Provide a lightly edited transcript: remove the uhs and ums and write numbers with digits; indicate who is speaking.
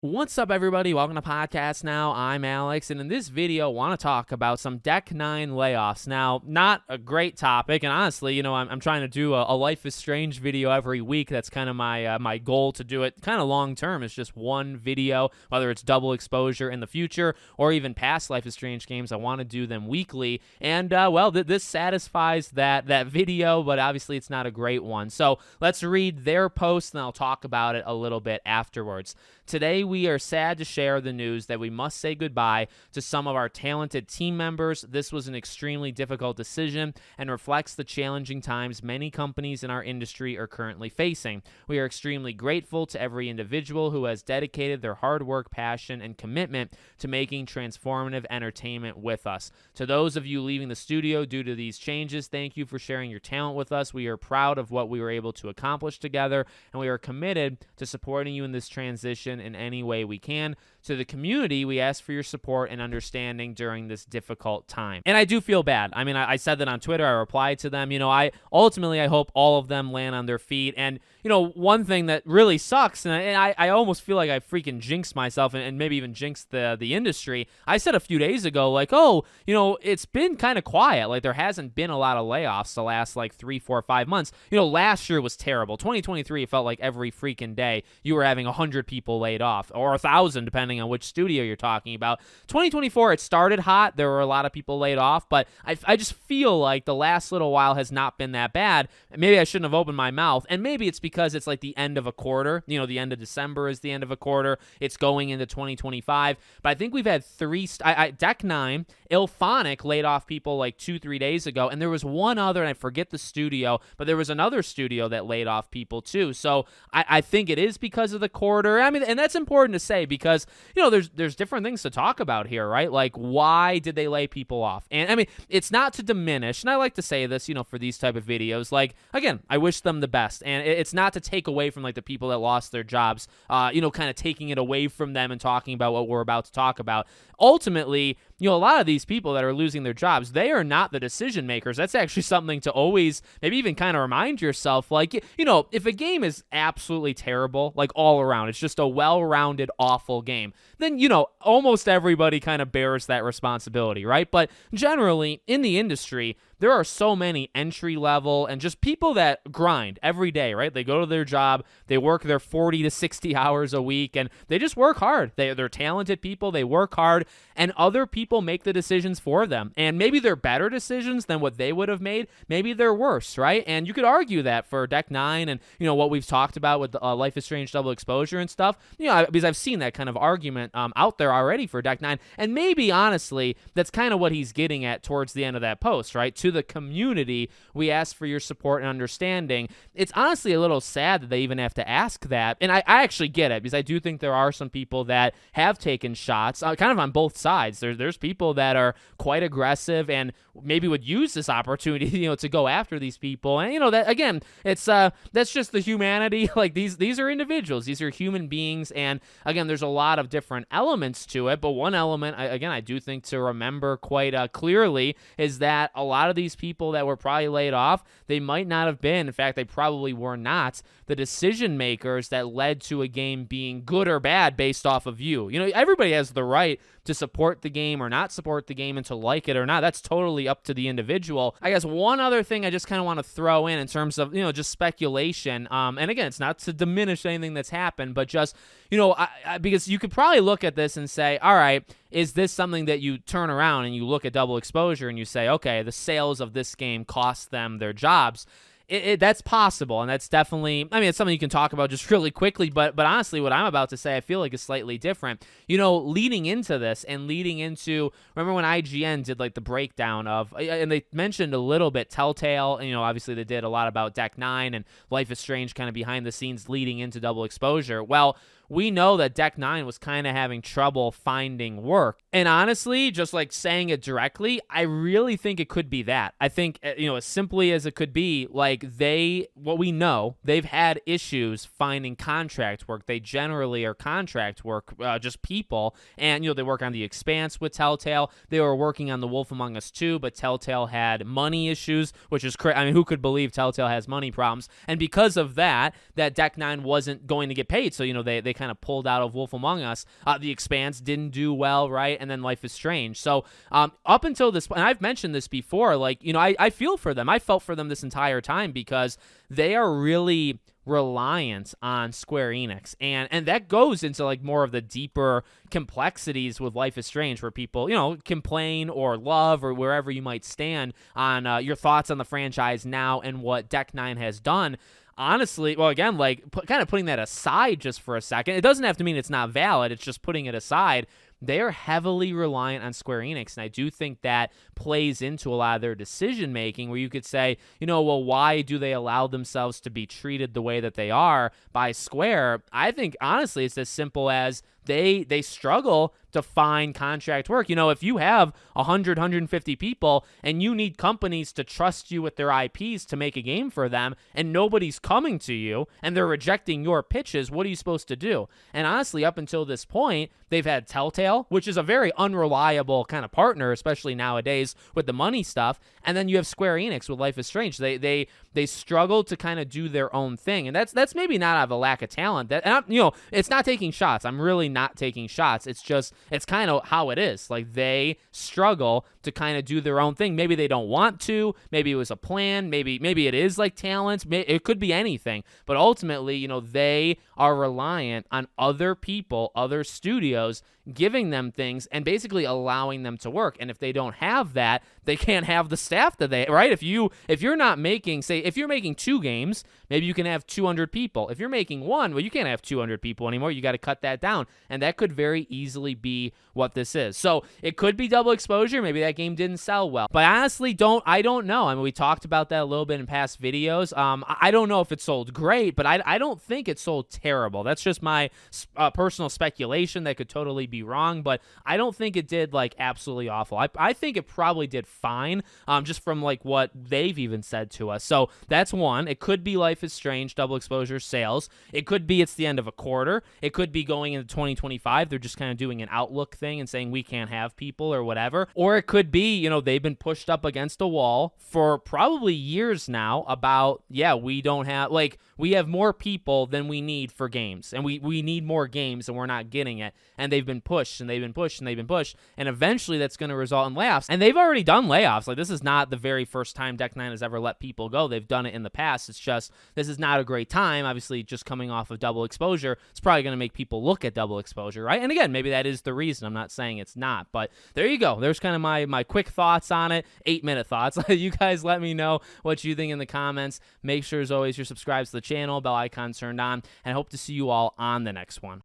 Speaker 1: What's up, everybody? Welcome to Podcast Now. I'm Alex, and in this video, I want to talk about some Deck 9 layoffs. Now, not a great topic, and honestly, I'm trying to do a Life is Strange video every week. That's kind of my goal to do it kind of long term. It's just one video, whether it's double exposure in the future or even past Life is Strange games. I want to do them weekly, and this satisfies that video, but obviously it's not a great one. So let's read their post, and I'll talk about it a little bit afterwards. Today, we are sad to share the news that we must say goodbye to some of our talented team members. This was an extremely difficult decision and reflects the challenging times many companies in our industry are currently facing. We are extremely grateful to every individual who has dedicated their hard work, passion, and commitment to making transformative entertainment with us. To those of you leaving the studio due to these changes, thank you for sharing your talent with us. We are proud of what we were able to accomplish together, and we are committed to supporting you in this transition in any way we can. To the community, we ask for your support and understanding during this difficult time. And I do feel bad. I mean, I said that on Twitter. I replied to them. I hope all of them land on their feet. And, one thing that really sucks, and I almost feel like I freaking jinxed myself and maybe even jinxed the industry. I said a few days ago, it's been kind of quiet. Like, there hasn't been a lot of layoffs the last, 3, 4, 5 months. Last year was terrible. 2023, it felt like every freaking day you were having 100 people laid off, or 1,000, depending on which studio you're talking about. 2024, it started hot. There were a lot of people laid off, but I just feel like the last little while has not been that bad. Maybe I shouldn't have opened my mouth, and maybe it's because it's like the end of a quarter. The end of December is the end of a quarter. It's going into 2025, but I think we've had Deck 9, Ilphonic laid off people 2-3 days ago, and there was one other, and I forget the studio, but there was another studio that laid off people too. So I think it is because of the quarter. I mean, and that's important to say because, there's different things to talk about here, right? Like, why did they lay people off? And I mean, it's not to diminish, and I like to say this, for these type of videos, again, I wish them the best, and it's not to take away from the people that lost their jobs, kind of taking it away from them and talking about what we're about to talk about. Ultimately, a lot of these people that are losing their jobs, they are not the decision makers. That's actually something to always maybe even kind of remind yourself, if a game is absolutely terrible, all around, it's just a well-rounded, awful game, then, almost everybody kind of bears that responsibility, right? But generally, in the industry, there are so many entry level and just people that grind every day, right? They go to their job, they work their 40 to 60 hours a week, and they just work hard. They're talented people, they work hard, and other people make the decisions for them. And maybe they're better decisions than what they would have made. Maybe they're worse, right? And you could argue that for Deck 9 and, what we've talked about with Life is Strange double exposure and stuff, because I've seen that kind of argument out there already for Deck 9. And maybe, honestly, that's kind of what he's getting at towards the end of that post, right? To the community, we ask for your support and understanding. It's honestly a little sad that they even have to ask that, and I actually get it, because I do think there are some people that have taken shots kind of on both sides. There's people that are quite aggressive and maybe would use this opportunity to go after these people, and that, again, it's that's just the humanity. These are individuals, these are human beings, and again, there's a lot of different elements to it, but one element, I do think to remember quite clearly is that a lot of these people that were probably laid off, they might not have been, in fact, they probably were not the decision makers that led to a game being good or bad based off of you. Everybody has the right to support the game or not support the game and to like it or not. That's totally up to the individual. I guess one other thing I just kind of want to throw in terms of, just speculation. And again, it's not to diminish anything that's happened, but just, because you could probably look at this and say, all right, is this something that you turn around and you look at double exposure and you say, okay, the sales of this game cost them their jobs? That's possible, and that's definitely, it's something you can talk about just really quickly, but honestly, what I'm about to say, I feel like is slightly different. Leading into this and leading into, remember when IGN did the breakdown of, and they mentioned a little bit Telltale, and obviously they did a lot about Deck 9 and Life is Strange kind of behind the scenes leading into double exposure. Well, we know that Deck 9 was kind of having trouble finding work. And honestly, just saying it directly, I really think it could be that. I think, as simply as it could be, what we know, they've had issues finding contract work. They generally are contract work, just people. And, they work on The Expanse with Telltale. They were working on The Wolf Among Us 2, but Telltale had money issues, which is crazy. I mean, who could believe Telltale has money problems? And because of that Deck 9 wasn't going to get paid. So, they kind of pulled out of Wolf Among Us. The Expanse didn't do well, right? And then Life is Strange. So up until this point, and I've mentioned this before, like, you know, I feel for them. I felt for them this entire time because they are really reliant on Square Enix, and that goes into like more of the deeper complexities with Life is Strange, where people, you know, complain or love or wherever you might stand on your thoughts on the franchise now and what Deck 9 has done. Honestly, well, again, like kind of putting that aside just for a second, it doesn't have to mean it's not valid. It's just putting it aside. They are heavily reliant on Square Enix, and I do think that plays into a lot of their decision making, where you could say, you know, well, why do they allow themselves to be treated the way that they are by Square? I think, honestly, it's as simple as they struggle to find contract work. You know, if you have 100, 150 people and you need companies to trust you with their IPs to make a game for them, and nobody's coming to you and they're rejecting your pitches, what are you supposed to do? And honestly, up until this point, they've had Telltale, which is a very unreliable kind of partner, especially nowadays with the money stuff. And then you have Square Enix with Life is Strange. They struggle to kind of do their own thing, and that's maybe not out of a lack of talent. You know, it's not taking shots. I'm really not taking shots. It's just, it's kind of how it is. Like, they struggle to kind of do their own thing. Maybe they don't want to. Maybe it was a plan. Maybe it is like talent. It could be anything. But ultimately, you know, they are reliant on other people, other studios, giving them things and basically allowing them to work. And if they don't have that, they can't have the staff that they, right? If you're not making, say, if you're making 2 games, maybe you can have 200 people. If you're making 1, well, you can't have 200 people anymore. You got to cut that down. And that could very easily be what this is. So it could be double exposure. Maybe that game didn't sell well. But I honestly I don't know. I mean, we talked about that a little bit in past videos. I don't know if it sold great, but I don't think it sold terrible. That's just my personal speculation. That could totally be wrong, but I don't think it did like absolutely awful. I think it probably did fine, just from like what they've even said to us. So that's one. It could be Life is Strange double exposure sales. It could be it's the end of a quarter. It could be going into 2025. They're just kind of doing an outlook thing and saying we can't have people or whatever. Or it could be, you know, they've been pushed up against a wall for probably years now about, yeah, we don't have, like, we have more people than we need for games, and we need more games and we're not getting it. And they've been pushed and they've been pushed and they've been pushed, and eventually that's going to result in layoffs. And they've already done layoffs. Like, this is not the very first time Deck 9 has ever let people go. They've done it in the past. It's just, this is not a great time. Obviously, just coming off of double exposure, it's probably going to make people look at double exposure, right? And again, maybe that is the reason. I'm not saying it's not, but there you go. There's kind of my quick thoughts on it, 8-minute thoughts. You guys let me know what you think in the comments. Make sure, as always, you're subscribed to the channel, bell icon turned on, and I hope to see you all on the next one.